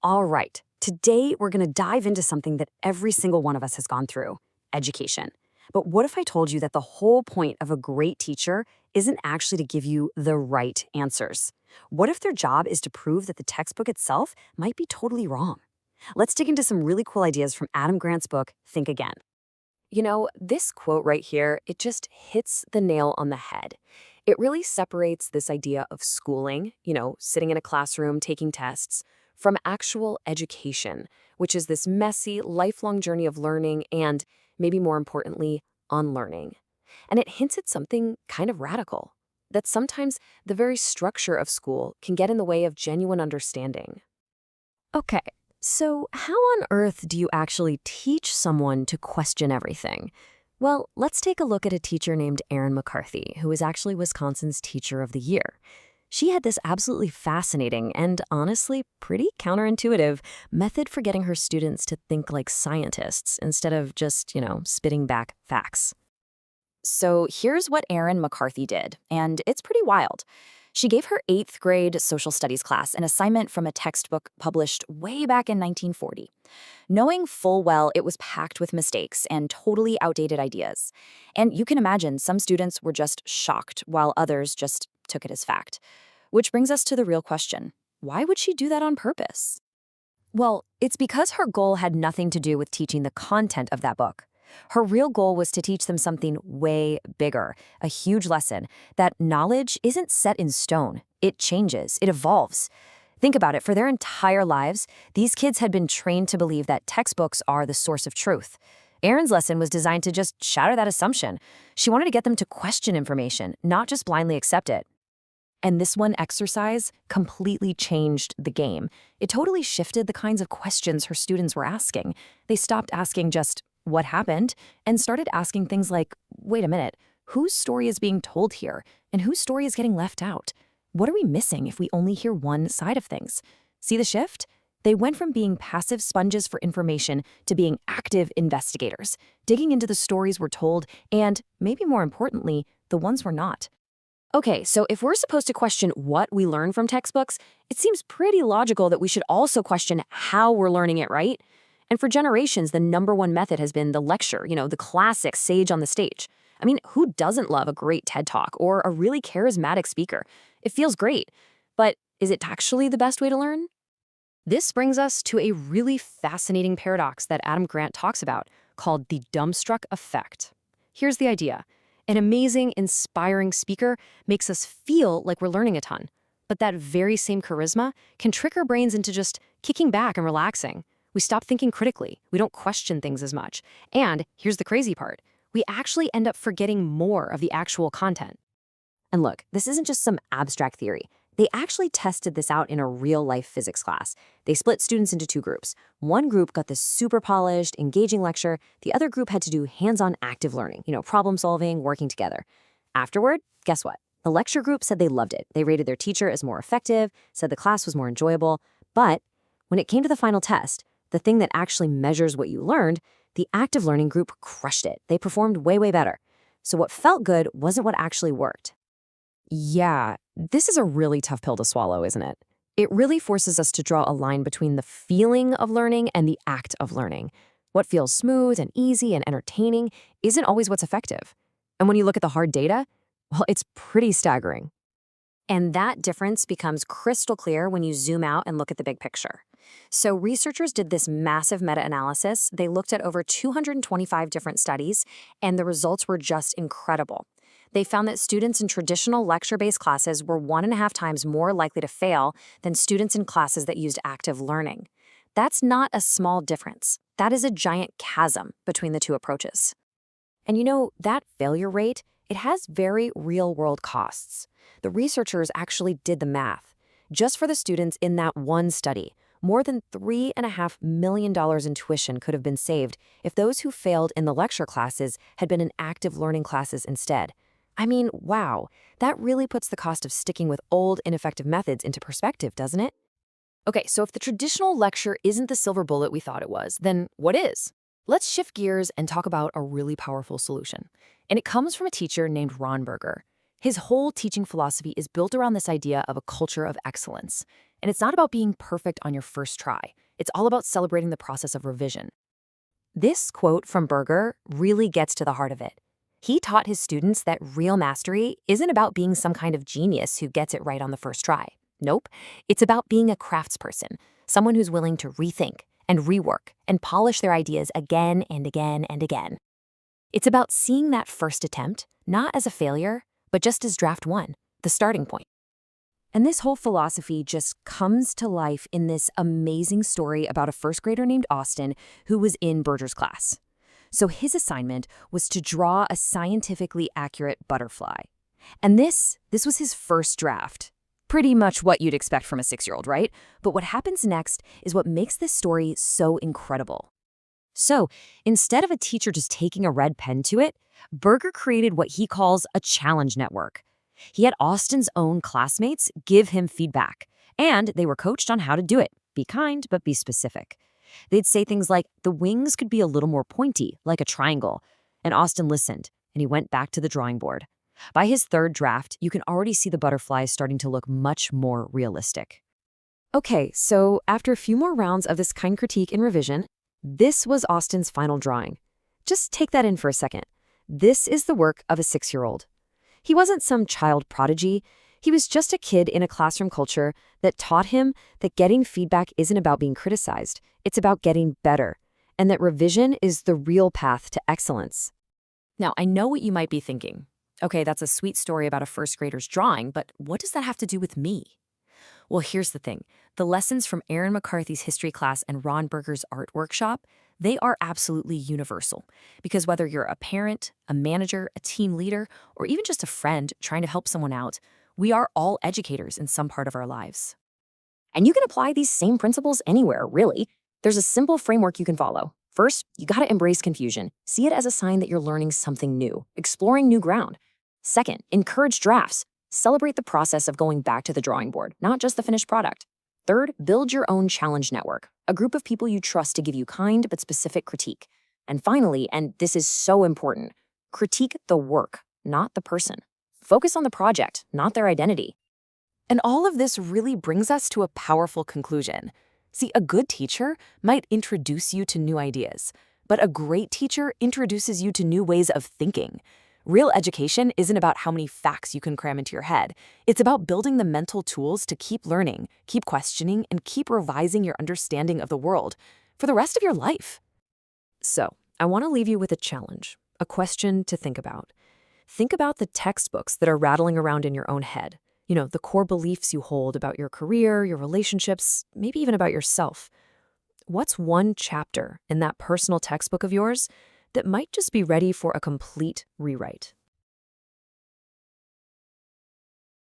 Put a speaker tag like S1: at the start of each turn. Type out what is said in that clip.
S1: All right, today we're going to dive into something that every single one of us has gone through: education. But what if I told you that the whole point of a great teacher isn't actually to give you the right answers? What if their job is to prove that the textbook itself might be totally wrong? Let's dig into some really cool ideas from Adam Grant's book, Think Again. This quote right here, it just hits the nail on the head. It really separates this idea of schooling, sitting in a classroom taking tests, from actual education, which is this messy, lifelong journey of learning and, maybe more importantly, unlearning. And it hints at something kind of radical, that sometimes the very structure of school can get in the way of genuine understanding. Okay, so how on earth do you actually teach someone to question everything? Well, let's take a look at a teacher named Erin McCarthy, who is actually Wisconsin's Teacher of the Year. She had this absolutely fascinating and honestly pretty counterintuitive method for getting her students to think like scientists instead of just, spitting back facts.
S2: So here's what Erin McCarthy did, and it's pretty wild. She gave her 8th grade social studies class an assignment from a textbook published way back in 1940, knowing full well it was packed with mistakes and totally outdated ideas. And you can imagine some students were just shocked while others just took it as fact. Which brings us to the real question. Why would she do that on purpose?
S1: Well, it's because her goal had nothing to do with teaching the content of that book. Her real goal was to teach them something way bigger, a huge lesson, that knowledge isn't set in stone. It changes, it evolves. Think about it, for their entire lives, these kids had been trained to believe that textbooks are the source of truth. Erin's lesson was designed to just shatter that assumption. She wanted to get them to question information, not just blindly accept it. And this one exercise completely changed the game. It totally shifted the kinds of questions her students were asking. They stopped asking just, what happened, and started asking things like, wait a minute, whose story is being told here, and whose story is getting left out? What are we missing if we only hear one side of things? See the shift? They went from being passive sponges for information to being active investigators, digging into the stories we're told and, maybe more importantly, the ones we're not. Okay, so if we're supposed to question what we learn from textbooks, it seems pretty logical that we should also question how we're learning it, right? And for generations, the number one method has been the lecture, the classic sage on the stage. I mean, who doesn't love a great TED Talk or a really charismatic speaker? It feels great. But is it actually the best way to learn? This brings us to a really fascinating paradox that Adam Grant talks about, called the dumbstruck effect. Here's the idea. An amazing, inspiring speaker makes us feel like we're learning a ton. But that very same charisma can trick our brains into just kicking back and relaxing. We stop thinking critically. We don't question things as much. And here's the crazy part. We actually end up forgetting more of the actual content. And look, this isn't just some abstract theory. They actually tested this out in a real-life physics class. They split students into two groups. One group got this super polished, engaging lecture. The other group had to do hands-on active learning, problem solving, working together. Afterward, guess what? The lecture group said they loved it. They rated their teacher as more effective, said the class was more enjoyable. But when it came to the final test, the thing that actually measures what you learned, the active learning group crushed it. They performed way, way better. So what felt good wasn't what actually worked. Yeah, this is a really tough pill to swallow, isn't it? It really forces us to draw a line between the feeling of learning and the act of learning. What feels smooth and easy and entertaining isn't always what's effective. And when you look at the hard data, well, it's pretty staggering. And that difference becomes crystal clear when you zoom out and look at the big picture. So researchers did this massive meta-analysis. They looked at over 225 different studies, and the results were just incredible. They found that students in traditional lecture-based classes were 1.5 times more likely to fail than students in classes that used active learning. That's not a small difference. That is a giant chasm between the two approaches. And that failure rate, it has very real-world costs. The researchers actually did the math. Just for the students in that one study, more than $3.5 million in tuition could have been saved if those who failed in the lecture classes had been in active learning classes instead. I mean, wow, that really puts the cost of sticking with old, ineffective methods into perspective, doesn't it? Okay, so if the traditional lecture isn't the silver bullet we thought it was, then what is? Let's shift gears and talk about a really powerful solution. And it comes from a teacher named Ron Berger. His whole teaching philosophy is built around this idea of a culture of excellence.
S2: And it's not about being perfect on your first try. It's all about celebrating the process of revision. This quote from Berger really gets to the heart of it. He taught his students that real mastery isn't about being some kind of genius who gets it right on the first try. Nope, it's about being a craftsperson, someone who's willing to rethink and rework and polish their ideas again and again and again. It's about seeing that first attempt not as a failure, but just as draft one, the starting point. And this whole philosophy just comes to life in this amazing story about a first grader named Austin who was in Berger's class. So his assignment was to draw a scientifically accurate butterfly. And this was his first draft. Pretty much what you'd expect from a 6-year-old, right? But what happens next is what makes this story so incredible. So instead of a teacher just taking a red pen to it, Berger created what he calls a challenge network. He had Austin's own classmates give him feedback, and they were coached on how to do it. Be kind, but be specific. They'd say things like, the wings could be a little more pointy, like a triangle. And Austin listened, and he went back to the drawing board. By his third draft, you can already see the butterflies starting to look much more realistic. Okay, so after a few more rounds of this kind critique and revision, this was Austin's final drawing. Just take that in for a second. This is the work of a 6-year-old. He wasn't some child prodigy. He was just a kid in a classroom culture that taught him that getting feedback isn't about being criticized. It's about getting better, and that revision is the real path to excellence. Now, I know what you might be thinking. Okay, that's a sweet story about a first grader's drawing, but what does that have to do with me? Well, here's the thing. The lessons from Erin McCarthy's history class and Ron Berger's art workshop, they are absolutely universal. Because whether you're a parent, a manager, a team leader, or even just a friend trying to help someone out, we are all educators in some part of our lives. And you can apply these same principles anywhere, really. There's a simple framework you can follow. First, you gotta embrace confusion. See it as a sign that you're learning something new, exploring new ground. Second, encourage drafts. Celebrate the process of going back to the drawing board, not just the finished product. Third, build your own challenge network, a group of people you trust to give you kind but specific critique. And finally, and this is so important, critique the work, not the person. Focus on the project, not their identity. And all of this really brings us to a powerful conclusion. See, a good teacher might introduce you to new ideas, but a great teacher introduces you to new ways of thinking. Real education isn't about how many facts you can cram into your head. It's about building the mental tools to keep learning, keep questioning, and keep revising your understanding of the world for the rest of your life. So, I want to leave you with a challenge, a question to think about. Think about the textbooks that are rattling around in your own head. You know, the core beliefs you hold about your career, your relationships, maybe even about yourself. What's one chapter in that personal textbook of yours that might just be ready for a complete rewrite?